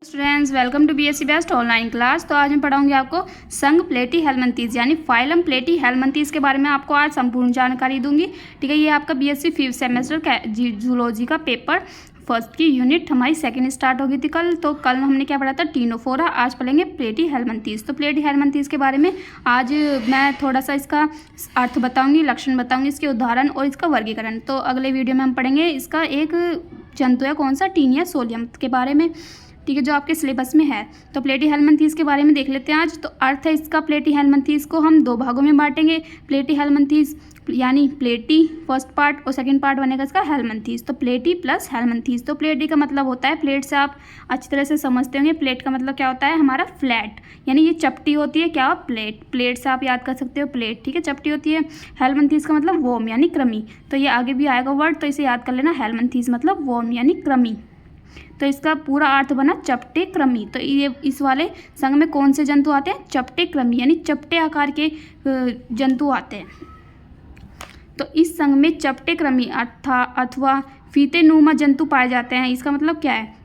Students welcome to BSc best online class. तो आज मैं पढ़ाऊंगी आपको संघ प्लेटी हेलमिंथीज यानी फाइलम प्लेटी हेलमिंथीज के बारे में आपको आज संपूर्ण जानकारी दूंगी। ठीक है, ये आपका बीएससी 5th सेमेस्टर जूलॉजी का पेपर फर्स्ट की यूनिट हमारी सेकंड स्टार्ट होगी थी कल। तो कल हमने क्या पढ़ा था, टीनोफोरा। आज पढ़ेंगे प्लेटी हेलमिंथीज। तो प्लेटी हेलमिंथीज के बारे में आज मैं थोड़ा सा इसका अर्थ बताऊंगी, लक्षण बताऊंगी, इसके उदाहरण और इसका वर्गीकरण। तो अगले वीडियो में हम पढ़ेंगे इसका एक जंतु है कौन सा, टीनिया सोलियम के बारे में। ठीक है, जो आपके सिलेबस में है। तो प्लेटी हेलमिंथीज के बारे में देख लेते हैं आज। तो अर्थ है इसका, प्लेटी हेलमिंथीज को हम दो भागों में बांटेंगे। प्लेटी हेलमिंथीज यानी प्लेटी फर्स्ट पार्ट और सेकंड पार्ट बनेगा इसका हेलमिंथीज। तो प्लेटी प्लस हेलमिंथीज। तो प्लेटी का मतलब होता है, प्लेट से आप अच्छी तरह से समझते होंगे, प्लेट का मतलब क्या होता है हमारा फ्लैट, यानी ये चपटी होती है क्या, प्लेट। प्लेट से आप याद कर सकते हो प्लेट, ठीक है, चपटी होती है। हेलमिंथीज का मतलब वोम यानी कृमि। तो ये आगे भी आएगा वर्ड, तो इसे याद कर लेना, हेलमिंथीज मतलब वोम यानी कृमि। तो इसका पूरा अर्थ बना चपटे कृमि। तो ये इस वाले संघ में कौन से जंतु आते हैं, चपटे कृमि यानी चपटे आकार के जंतु आते हैं। तो इस संघ में चपटे कृमि अथवा फीते नुमा जंतु पाए जाते हैं। इसका मतलब क्या है,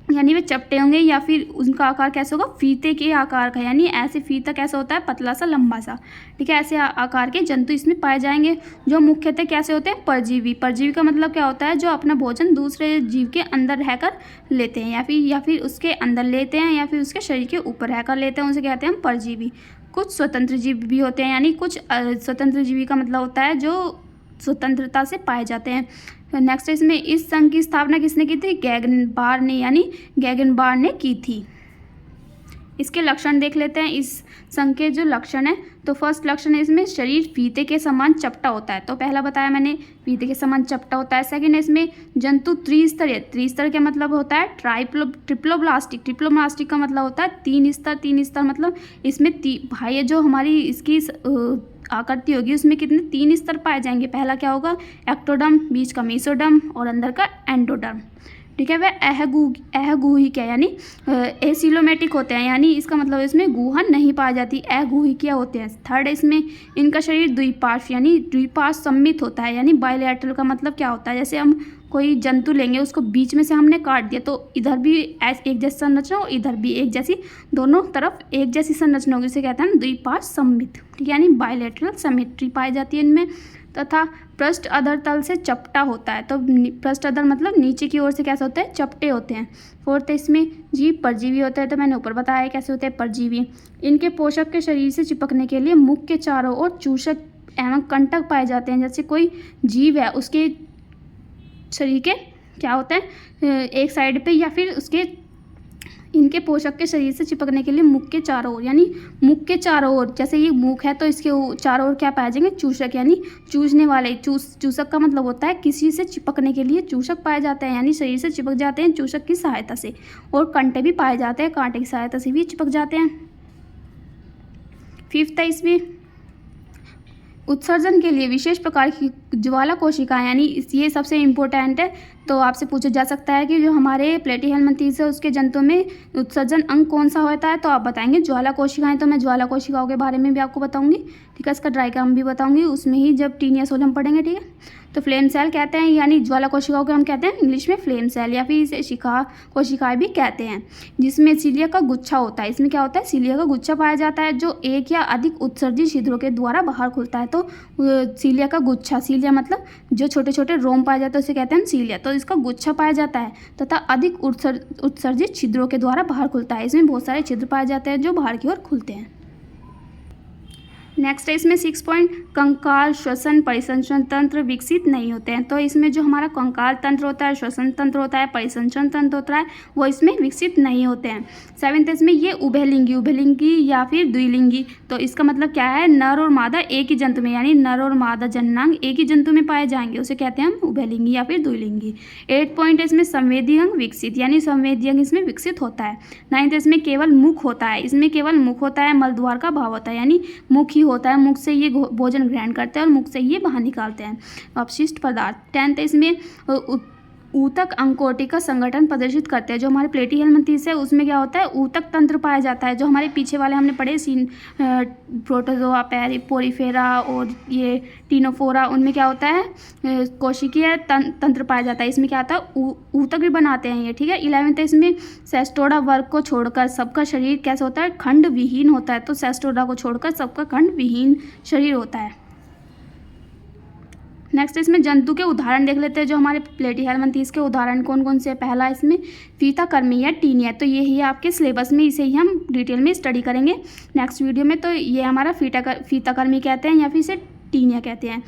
यानी वे चपटे होंगे या फिर उनका आकार कैसा होगा, फीते के आकार का, यानी ऐसे फीता कैसा होता है, पतला सा लंबा सा। ठीक है, ऐसे आकार के जंतु इसमें पाए जाएंगे, जो मुख्यतः कैसे होते हैं, परजीवी। परजीवी का मतलब क्या होता है, जो अपना भोजन दूसरे जीव के अंदर रहकर लेते हैं या फिर उसके अंदर लेते हैं या फिर उसके शरीर के ऊपर रहकर लेते हैं, उसे कहते हैं हम परजीवी। कुछ स्वतंत्र जीव भी होते हैं, यानी कुछ स्वतंत्र जीवी का मतलब होता है जो स्वतंत्रता से पाए जाते हैं। नेक्स्ट इसमें इस संघ की स्थापना किसने की थी, गैगनबार ने, यानी गैगनबार ने की थी। इसके लक्षण देख लेते हैं, इस संघ के जो लक्षण है। तो फर्स्ट लक्षण है इसमें शरीर फीते के समान चपटा होता है। तो पहला बताया मैंने, फीते के समान चपटा होता है। सेकंड इसमें जंतु त्रिस्तरीय। त्रिस्तर का मतलब होता है ट्रिप्लोब्लास्टिक। ट्रिप्लोब्लास्टिक का मतलब होता है तीन स्तर मतलब इसमें भाई जो हमारी इसकी आकृति होगी उसमें कितने, तीन स्तर पाए जाएंगे। पहला क्या होगा, एक्टोडर्म, बीच का मेसोडर्म और अंदर का एंडोडर्म। ठीक है, वह अहगुहिक है, यानी एसिलोमेटिक होते हैं, यानी इसका मतलब इसमें गुहा नहीं पाई जाती, अगुहिकीय होते हैं। थर्ड इसमें इनका शरीर द्विपार्श्व यानी द्विपार्श्व सम्मित होता है, यानी बायलैटरल का मतलब क्या होता है, जैसे हम कोई जंतु लेंगे उसको बीच में से हमने काट दिया तो इधर भी एक जैसी संरचना और इधर भी एक जैसी, दोनों तरफ एक जैसी संरचना होगी, इसे कहते हैं द्विपार्श्व सम्मित। ठीक है, यानी बायलैटरल सिमेट्री पाई जाती है इनमें। तथा पृष्ठ अधर तल से चपटा होता है। तो पृष्ठ अधर मतलब नीचे की ओर से कैसे होते हैं, चपटे होते हैं। फोर्थ इसमें जीव परजीवी होता है। तो मैंने ऊपर बताया कैसे होते हैं परजीवी। इनके पोषक के शरीर से चिपकने के लिए मुख के चारों ओर चूषक एवं कंटक पाए जाते हैं। जैसे कोई जीव है उसके शरीर के क्या होते हैं, एक साइड पे या फिर उसके इनके पोषक के शरीर से चिपकने के लिए मुख के चारों ओर, यानी मुख के चारों ओर, जैसे ये मुख है तो इसके चारों ओर क्या पाए जाएंगे, चूषक यानी चूसने वाले। चूसक का मतलब होता है किसी से चिपकने के लिए चूषक पाए जाते हैं, यानी शरीर से चिपक जाते हैं चूषक की सहायता से। और कांटे भी पाए जाते हैं, कांटे की सहायता से भी चिपक जाते हैं। फिफ्थ है इसमें उत्सर्जन के लिए विशेष प्रकार की ज्वाला कोशिकाएं, यानी ये सबसे इम्पोर्टेंट है। तो आपसे पूछा जा सकता है कि जो हमारे प्लेटी हेलमिंथीज है उसके जंतु में उत्सर्जन अंग कौन सा होता है, तो आप बताएंगे ज्वाला कोशिकाएं। तो मैं ज्वाला कोशिकाओं के बारे में भी आपको बताऊंगी। ठीक है, इसका डायग्राम भी बताऊंगी उसमें ही जब टीनिया सोलियम पढ़ेंगे। ठीक है, तो फ्लेम सेल कहते हैं, यानी ज्वाला कोशिकाओं को हम कहते हैं इंग्लिश में फ्लेम सेल या फिर इसे शिखा कोशिकाएं भी कहते हैं, जिसमें सीलिया का गुच्छा होता है। इसमें क्या होता है, सीलिया का गुच्छा पाया जाता है जो एक या अधिक उत्सर्जित छिद्रों के द्वारा बाहर खुलता है। तो सीलिया का गुच्छा, सीलिया मतलब जो छोटे छोटे रोम पाए जाते हैं उसे कहते हैं सीलिया। तो इसका गुच्छा पाया जाता है तथा अधिक उत्सर्जित छिद्रों के द्वारा बाहर खुलता है। इसमें बहुत सारे छिद्र पाए जाते हैं जो बाहर की ओर खुलते हैं। नेक्स्ट है इसमें 6 पॉइंट, कंकाल श्वसन परिसंचरण तंत्र विकसित नहीं होते हैं। तो इसमें जो हमारा कंकाल तंत्र होता है, श्वसन तंत्र होता है, परिसंचरण तंत्र होता है, वो इसमें विकसित नहीं होते हैं। 7th इसमें ये उभयलिंगी या फिर द्विलिंगी। तो इसका मतलब क्या है, नर और मादा एक ही जंतु में, यानी नर और मादा जननांग एक ही जंतु में पाए जाएंगे, उसे कहते हैं हम उभयलिंगी या फिर द्विलिंगी। 8th पॉइंट इसमें संवेदी अंग विकसित, यानी संवेदी अंग इसमें विकसित होता है। 9th इसमें केवल मुख होता है, इसमें केवल मुख होता है, मलद्वार का भाव होता है, यानी मुख ही होता है, मुख से ये भोजन ग्रहण करते हैं और मुख से ये बाहर निकालते हैं अपशिष्ट पदार्थ। 10th इसमें ऊतक अंकोटी का संगठन प्रदर्शित करते हैं। जो हमारे प्लेटी हेलमिंथेस है उसमें क्या होता है, ऊतक तंत्र पाया जाता है। जो हमारे पीछे वाले हमने पढ़े प्रोटोजोआ, पोरीफेरा और ये टीनोफोरा, उनमें क्या होता है, कोशिकीय तंत्र पाया जाता है। इसमें क्या आता है, ऊतक भी बनाते हैं ये, ठीक है। 11th इसमें सेस्टोडा वर्ग को छोड़कर सबका शरीर कैसे होता है, खंड विहीन होता है। तो सेस्टोडा को छोड़कर सबका खंड विहीन शरीर होता है। नेक्स्ट इसमें जंतु के उदाहरण देख लेते हैं। जो हमारे प्लेटी हेलमिंथेस के उदाहरण कौन कौन से, पहला इसमें फीताकर्मी या टीनिया, तो ये ही आपके सिलेबस में, इसे ही हम डिटेल में स्टडी करेंगे नेक्स्ट वीडियो में। तो ये हमारा फीताकर्मी कहते हैं या फिर इसे टीनिया कहते हैं,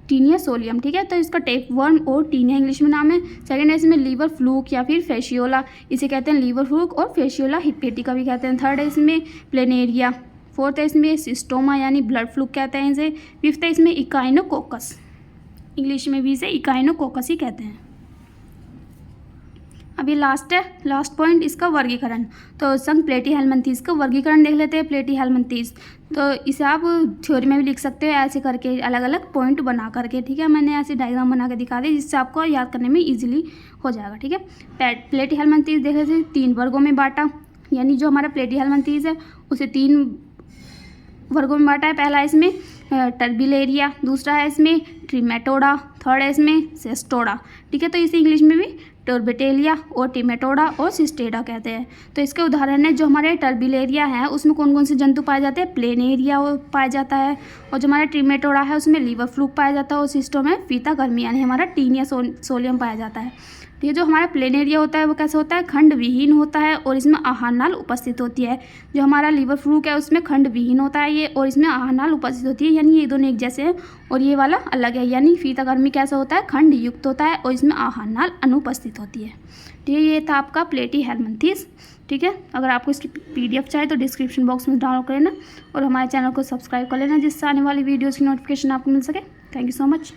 टीनिया सोलियम, ठीक है। तो इसका टेप वर्म और टीनिया इंग्लिश में नाम है। सेकंड है इसमें लीवर फ्लूक या फिर फेशियोला, इसे कहते हैं लीवर फ्लूक और फेशियोला हिपेटिका भी कहते हैं। थर्ड है इसमें प्लेनेरिया। फोर्थ है इसमें सिस्टोमा यानी ब्लड फ्लूक कहते हैं इसे। फिफ्थ है इसमें इकाइनोकोकस, इंग्लिश में भी इसे इकाइनोकोकस ही कहते हैं। अभी लास्ट है, लास्ट पॉइंट इसका वर्गीकरण। तो संघ प्लेटी हेलमिंथेस का वर्गीकरण देख लेते हैं। प्लेटी हेलमिंथेस तो इसे आप थ्योरी में भी लिख सकते हो ऐसे करके, अलग अलग पॉइंट बना करके, ठीक है। मैंने ऐसे डायग्राम बना के दिखा दी जिससे आपको याद करने में ईजिली हो जाएगा, ठीक है। प्लेटी हेलमिंथेस देख लेते हैं, 3 वर्गों में बांटा, यानी जो हमारा प्लेटी हेलमिंथेस है उसे 3 वर्गों में बांटा है। पहला इसमें टर्बिलेरिया, दूसरा है इसमें ट्रिमेटोडा, थर्ड है इसमें सेस्टोडा, ठीक है। तो इसे इंग्लिश में भी टर्बिटेलिया और टिमेटोडा और सिस्टेडा कहते हैं। तो इसके उदाहरण है, जो हमारे टर्बिलेरिया है उसमें कौन कौन से जंतु पाए जाते हैं, प्लेनेरिया पाया जाता है, और जो हमारा ट्रिमेटोडा है उसमें लीवर फ्लूक पाया जाता है, और सिस्टो में फीताकर्मी यानी हमारा टीनिया सोलियम पाया जाता है। तो ये जो हमारा प्लेनेरिया होता है वो कैसे होता है, खंड विहीन होता है और इसमें आहार नाल उपस्थित होती है। जो हमारा लीवर फ्लूक है उसमें खंड विहीन होता है ये, और इसमें आहार नाल उपस्थित होती है, यानी ये दोनों एक जैसे हैं और ये वाला अलग है। यानी फीताकर्मी कैसा होता है, खंड युक्त होता है और इसमें आहार नाल अनुपस्थित होती है। ठीक है, ये था आपका प्लेटी हेलमिंथेस, ठीक है। अगर आपको इसकी PDF चाहिए तो डिस्क्रिप्शन बॉक्स में डाउनलोड कर लेना और हमारे चैनल को सब्सक्राइब कर लेना, जिससे आने वाली वीडियोज़ की नोटिफिकेशन आपको मिल सके। Thank you so much.